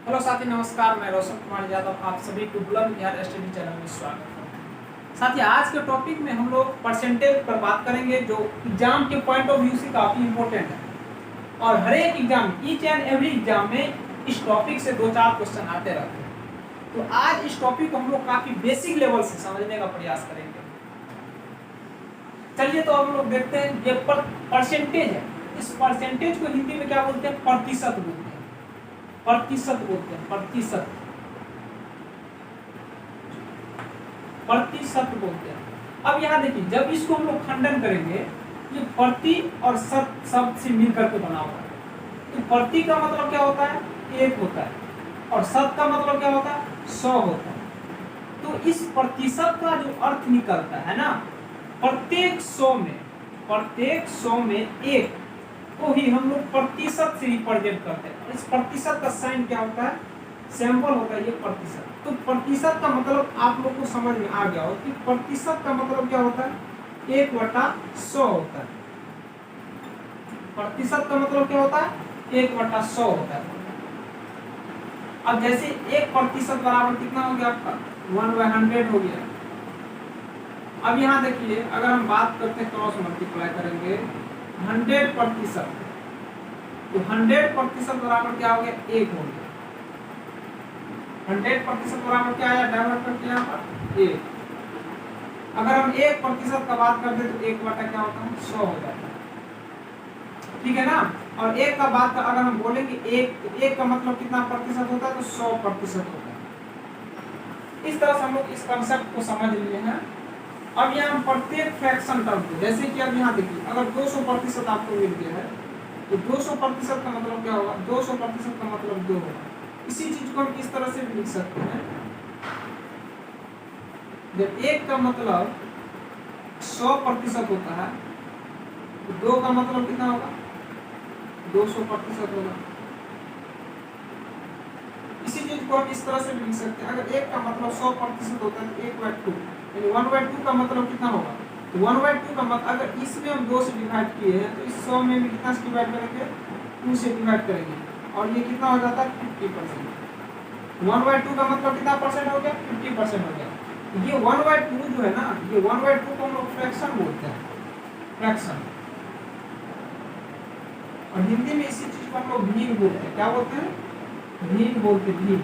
Hello साथी, नमस्कार। मैं रोशन कुमार यादव आप सभी को बुलंद बिहार स्टडी चैनल में स्वागत है। साथी, आज के टॉपिक में हम लोग परसेंटेज पर बात करेंगे, जो एग्जाम के पॉइंट ऑफ व्यू से काफ़ी इंपॉर्टेंट है। और हर एक exam, each and every exam में इस टॉपिक से 2-4 क्वेश्चन आते रहते हैं। तो आज इस टॉपिक को हम लोग काफ़ी बेसिक लेवल से समझने का प्रयास करेंगे। चलिए, तो हम लोग देखते हैं, ये परसेंटेज है। इस परसेंटेज को हिंदी में क्या बोलते हैं? प्रतिशत बोलते हैं। प्रतिशत बोलते हैं, प्रतिशत प्रतिशत बोलते हैं। अब यहाँ देखिए, जब इसको हम लोग खंडन करेंगे, ये प्रति और शत शब्द से मिलकर के बना हुआ है। तो प्रति का मतलब क्या होता है? 1 होता है, और शत का मतलब क्या होता है? 100 होता है। तो इस प्रतिशत का जो अर्थ निकलता है ना, प्रत्येक 100 में 1 को ही हम लोग प्रतिशत से रिप्रेजेंट करते हैं। इस प्रतिशत का साइन क्या होता है? सैंपल होता है ये प्रतिशत। तो प्रतिशत का मतलब आप लोग को समझ में आ गया हो कि प्रतिशत का मतलब क्या होता है? 1/100 होता है। प्रतिशत का मतलब क्या होता है? 1/100 होता है। अब जैसे 1% बराबर कितना हो गया आपका? 1/100 हो गया। अब यहाँ देखिए, अगर हम बात करते हैं क्रॉस मल्टीप्लाई करेंगे 100%, तो 100% बराबर क्या हो गया? 1 हो गया। 100% बराबर क्या आया? डाइवर्ट करके यहाँ पर 1। अगर हम 1% का बात करते तो 1 क्या होता है? 100 हो जाता है। ठीक है ना? और 1 का बात अगर हम बोलेंगे 1 का मतलब कितना प्रतिशत होता है? तो 100% होता है। इस तरह से हम लोग इस कंसेप्ट को समझ लिए हैं। अब यहाँ हम प्रत्येक फ्रैक्शन टर्म को, जैसे कि अब यहाँ देखिए, अगर 200% आपको मिल गया है, तो 200% का मतलब क्या होगा? 200% का मतलब 2 होगा। इसी चीज को हम इस तरह से भी लिख सकते हैं, जब 1 का मतलब 100% होता है, तो 2 का मतलब कितना होगा? 200% होगा। इसी चीज को हम इस तरह से भी लिख सकते हैं, अगर 1 का मतलब 100% होता है तो 1/2, यानी 1/2 का मतलब कितना होगा? तो 1/2 का मतलब, अगर इसमें हम 2 से डिवाइड किए हैं, तो इस 100 में भी कितना से डिवाइड करेंगे? 2 से डिवाइड करेंगे, और ये कितना हो जाता है? 50%। 1/2 का मतलब कितना परसेंट हो गया? 50% हो गया। ये 1/2 जो है ना, ये 1/2 को हम लोग फ्रैक्शन बोलते हैं, फ्रैक्शन। और हिंदी में इसी चीज को हम लोग भीग बोलते हैं। क्या बोलते हैं? भीग बोलते हैं, भीग।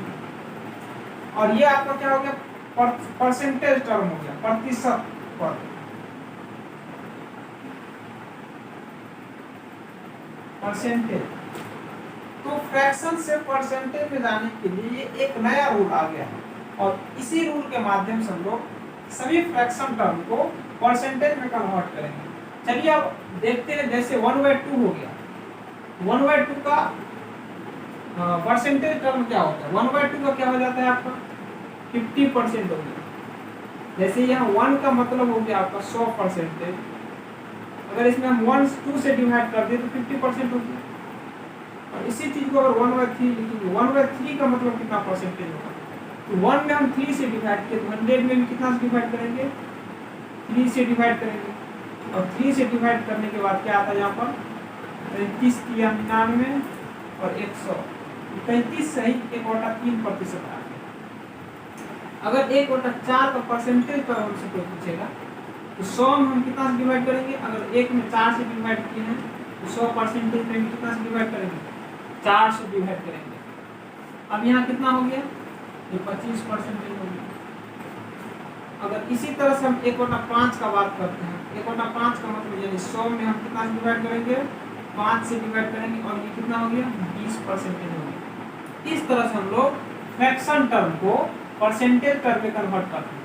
और ये आपका क्या हो गया? परसेंटेज टर्म हो गया, प्रतिशत पर। परसेंटेज। तो फ्रैक्शन से परसेंटेज में जाने के लिए एक नया रूल आ गया है, और इसी रूल के माध्यम से हम लोग सभी फ्रैक्शन टर्म को परसेंटेज में कन्वर्ट करेंगे। चलिए अब देखते हैं, जैसे 1/2 हो गया। 1/2 का परसेंटेज टर्म क्या होता है? 1/2 का क्या हो जाता है आपका? 50% हो गया। जैसे यहाँ 1 का मतलब हो गया आपका 100%। अगर इसमें हम 1/2 से डिवाइड कर दें तो 50% हो गया। और इसी चीज को अगर 1/3 लिखेंगे, 1/3 का मतलब कितना परसेंटेज होगा? तो 1 में हम 3 से डिवाइड किए, तो 100 में भी कितना से डिवाइड करेंगे? 3 से डिवाइड करेंगे। और 3 से डिवाइड करने के बाद क्या आता है यहाँ पर? 33 या 99 और 100। 33 सही 1/3% आ गया। अगर 1/4 का परसेंटेज पर हमसे कोई पूछेगा, तो 100 में हम कितना से डिवाइड करेंगे? अगर 1 में 4 से डिवाइड किए हैं, तो 100% में कितना से डिवाइड करेंगे? 4 से डिवाइड करेंगे। अब यहाँ कितना हो गया? ये 25% हो गया। अगर इसी तरह से हम 1/5 का बात करते हैं, 1/5 का मतलब यानी 100 में हम कितना से डिवाइड करेंगे? 5 से डिवाइड करेंगे, और ये कितना हो गया? 20% हो गया। इस तरह से हम लोग फ्रैक्शन टर्म को परसेंटेज टर्म में कन्वर्ट करते हैं।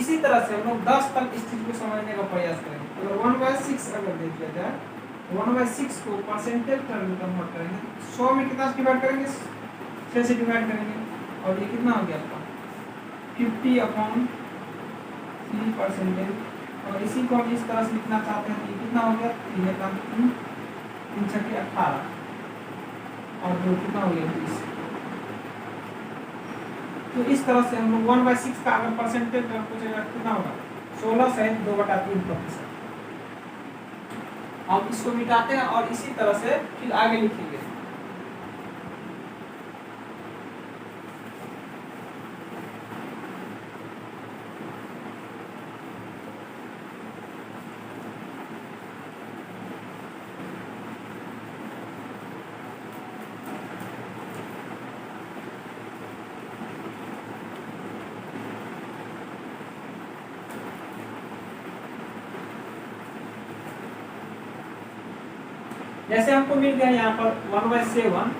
इसी तरह से हम लोग 10 तक इस चीज को समझने का प्रयास करेंगे। अगर 1/6 अगर देख लिया जाए, 1/6 को परसेंटेज टर्म में कन्वर्ट करेंगे, 100 में कितना से डिवाइड करेंगे? 6 से डिवाइड करेंगे, और ये कितना हो गया आपका? 50/3%। और इसी को हम इस तरह से लिखना चाहते हैं, ये कितना हो गया? 3×3 = 18, और 2 कितना हो गया? 20। तो इस तरह से हम लोग 1/6 का अगर परसेंटेज टर्म पूछेगा कितना होगा? 16 से 2/3%। हम इसको मिटाते हैं और इसी तरह से फिर आगे लिखेंगे। जैसे हमको मिल गया यहाँ पर 1/7,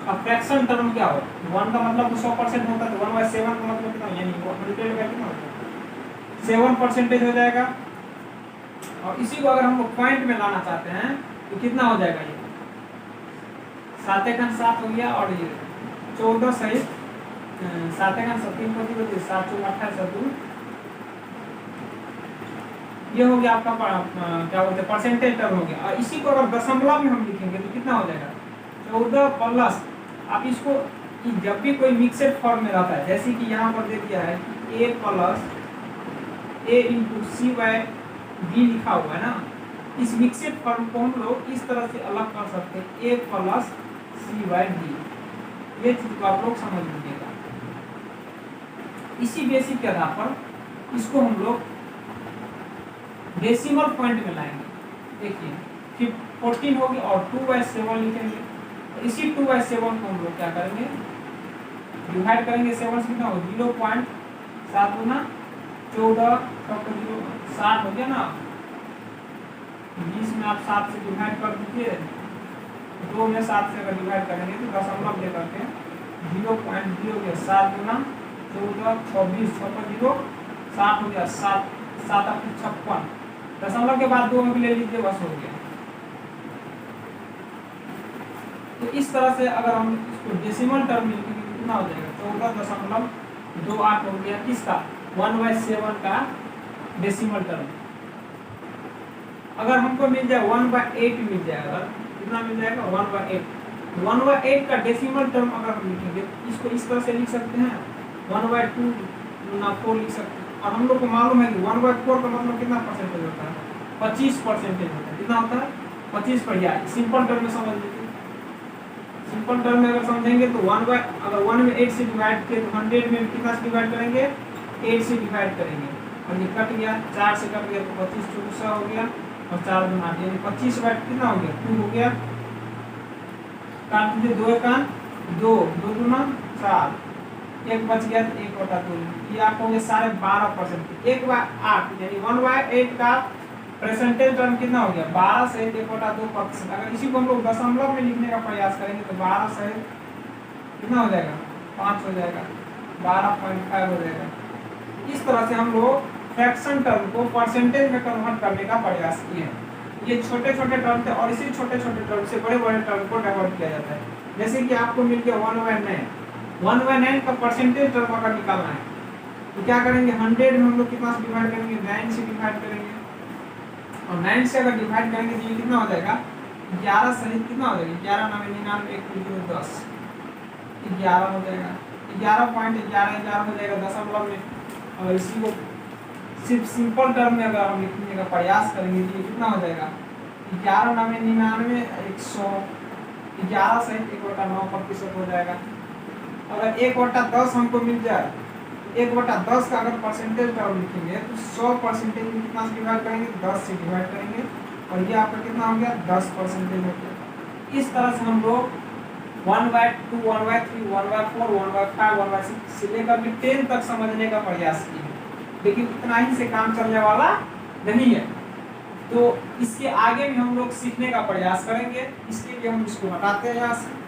अब फ्रैक्शन टर्म क्या हो, 1 का मतलब तो 100% होता है, तो 1/7 का मतलब कितना, यानी 100 का कितना होता है 7% हो जाएगा। और इसी को अगर हम लोग पॉइंट में लाना चाहते हैं तो कितना हो जाएगा, ये 7 × 7 हो गया, और ये 14 सहित 7 × 7 3 को 7 × 28 ये हो गया आपका क्या बोलते हैं परसेंटेज टर्म हो गया। और इसी को अगर दशमलव में हम लिखेंगे तो कितना हो जाएगा 14 प्लस, आप इसको जब भी कोई मिक्सड फॉर्म में रहता है, जैसे कि यहाँ पर दे दिया है कि a plus a into C by D लिखा हुआ है ना, इस मिक्सड फॉर्म को हम लोग इस तरह से अलग कर सकते हैं a plus C by D. ये चीज को आप लोग समझ लीजिएगा। इसी बेसिक के आधार पर इसको हम लोग डेसिमल पॉइंट में लाएंगे। देखिए 14 होगी और 2/7 लिखेंगे, तो इसी 2/7 को हम लोग क्या करेंगे, डिवाइड करेंगे 7 से, कितना हो 0.7 गुना 14 60 हो गया ना, 20 में आप 7 से डिवाइड कर दीजिए, 2 में 7 से अगर डिवाइड करेंगे तो दशमलव लेकर के 0.07 गुना 14 26 0 60 हो गया, 7 7 56, दशमलव के बाद 2 अंक ले लीजिए, बस हो गया। तो इस तरह से अगर हम इसको डेसिमल टर्म में लिखेंगे कितना हो जाएगा 14.28 हो गया, किसका 1/7 का डेसिमल टर्म। अगर हमको मिल जाए 1/8 मिल जाएगा, कितना मिल जाएगा 1/8 का डेसिमल टर्म अगर हम लिखेंगे इसको इस तरह से लिख सकते हैं 1/2 गुना 4 लिख सकते हैं। और हम लोग को मालूम है कि 1/4 का मतलब कितना परसेंटेज होता है 25% होता है, कितना होता है 25%। सिंपल टर्म में समझ लीजिए, सिंपल टर्म में अगर समझेंगे तो अगर 1 में 8 से डिवाइड किए तो 100 में कितना से डिवाइड करेंगे 8 से डिवाइड करेंगे, और ये कट गया 4 से कट गया तो 25 चौबीस हो गया, और 4 गुना 8 यानी 25 कितना हो गया 2 हो गया, काट दीजिए 2 का 2 2 गुना 4, 1 बच गया तो 1/2, ये आपको हो गया 12.5%। 1/8 यानी 1/8 का परसेंटेज टर्म कितना हो गया 12 से 1/2%। अगर इसी को हम लोग दशमलव में लिखने का प्रयास करेंगे तो 12 से कितना हो जाएगा 5 हो जाएगा, 12.5 हो जाएगा। इस तरह से हम लोग फ्रैक्शन टर्म को परसेंटेज में कन्वर्ट करने का प्रयास किए हैं। ये छोटे छोटे टर्म थे और इसी छोटे छोटे टर्म से बड़े बड़े टर्म को डाइवर्ट किया जाता है। जैसे कि आपको मिल गया 1/9 का परसेंटेज टर्म अगर निकालना है तो क्या करेंगे 100 में हम लोग कितना से डिवाइड करेंगे 9 से डिवाइड करेंगे, और 9 से अगर डिवाइड करेंगे तो ये कितना हो जाएगा 11 सहित कितना हो जाएगा 11 9 99 1 10 11 हो जाएगा, 11.11 हो जाएगा दशमलव में। और इसी को सिर्फ सिंपल टर्म में अगर हम लिखने का प्रयास करेंगे तो ये कितना हो जाएगा 11 9 99 100, 11 सहित 1/9% हो जाएगा। अगर 1/10 हमको मिल जाए, 1/10 का अगर परसेंटेज टर्म लिखेंगे तो 100% में कितना से डिवाइड करेंगे 10 से डिवाइड करेंगे, और ये आपका कितना हो गया 10% हो गया। इस तरह से हम लोग 1/2 1/3 1/4 1/5 1/6 से लेकर के 10 तक समझने का प्रयास किए, लेकिन इतना ही से काम चलने वाला नहीं है। तो इसके आगे भी हम लोग सीखने का प्रयास करेंगे, इसके लिए हम इसको हटाते हैं यहाँ से।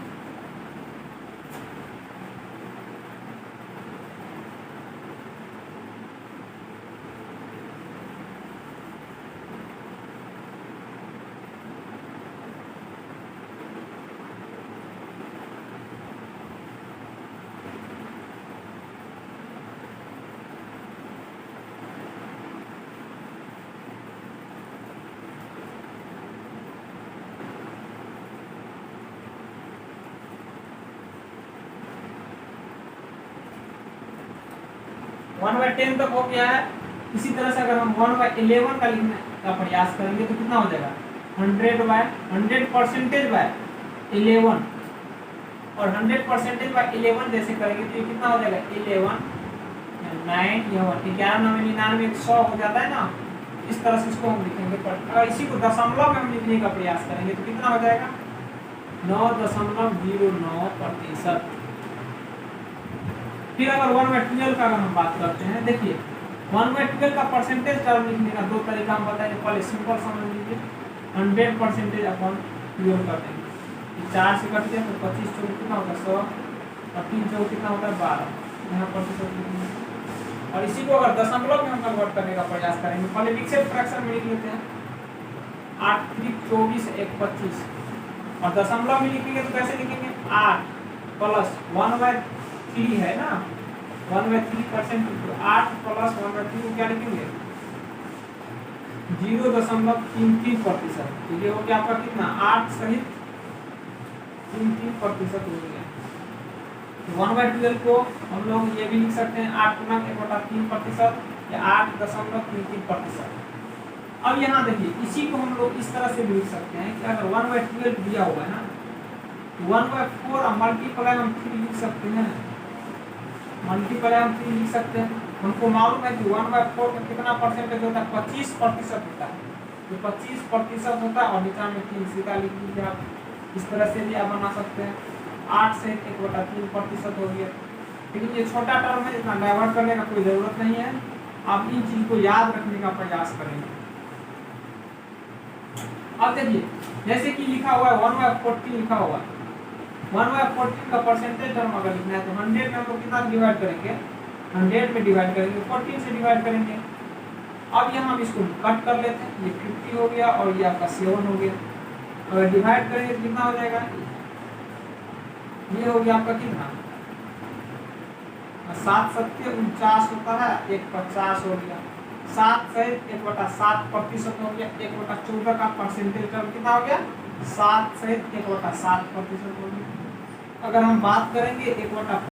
वन बाय 10 तक हो गया है। इसी तरह से अगर हम 1/11 का लिखने का प्रयास करेंगे तो कितना हो जाएगा 100% बाय 11, और 100% बाय 11 जैसे करेंगे तो ये कितना हो जाएगा 11 9 11 9 99 100 हो जाता है ना। इस तरह से इसको हम लिखेंगे, पर अगर इसी को दशमलव में हम लिखने का प्रयास करेंगे तो कितना हो जाएगा 9.09%। फिर अगर 1/12 का अगर हम बात करते हैं, देखिए 1/12 का परसेंटेज टर्म लिखने का दो तरीका हम बताएंगे। पहले सिंपल समझ लीजिए 100% अपॉन 12 कर देंगे। 4 से कट गया तो 25 चौक कितना होगा 100 और 3 चौक कितना होता है 12। यहाँ प्रतिशत लिखेंगे और इसी को अगर दशमलव में हम कन्वर्ट करने का प्रयास करेंगे, पहले मिक्सड फ्रैक्शन में लिख लेते हैं 8 3 24 1 25 और दशमलव में लिखेंगे तो कैसे लिखेंगे 8 प्लस 1/3 है ना 1/3%, 8 प्लस 1/3 को क्या लिखेंगे 0.33%। तो ये हो गया आपका कितना 8 सहित 33% हो गया। 1/12 को हम लोग ये भी लिख सकते हैं 8×1/3% या 8.33%। अब यहाँ देखिए इसी को हम लोग इस तरह से भी लिख सकते हैं कि अगर 1/12 दिया हुआ है ना 1/4 और मल्टीप्लाई हम 3 लिख सकते हैं, मल्टीप्लाई हम 3 लिख सकते हैं। हमको मालूम है कि 1/4 का कितना परसेंटेज होता है 25% होता है, तो 25% होता है और नीचे में 3 सीधा लिख लीजिए आप। इस तरह से भी आप बना सकते हैं 8 से 1/3% हो गया। लेकिन ये छोटा टर्म है, इतना डाइवर्ट करने का कोई जरूरत नहीं है, आप इन चीज को याद रखने का प्रयास करेंगे। अब देखिए जैसे कि लिखा हुआ है 1/14 लिखा हुआ है, 1/14 का परसेंटेज टर्म अगर लिखना है तो 100 में हम लोग कितना डिवाइड करेंगे 100 में डिवाइड करेंगे 14 से डिवाइड करेंगे। अब यहाँ हम इसको कट कर लेते हैं, ये 50 हो गया और ये आपका 7 हो गया। अगर डिवाइड करेंगे तो कितना हो जाएगा, ये हो गया आपका कितना 7 7 49 होता है, 150 हो गया। 7 से 1/7% हो गया, 1/14 का परसेंटेज टर्म कितना हो गया 7 से 1/7% हो गया। अगर हम बात करेंगे 1/4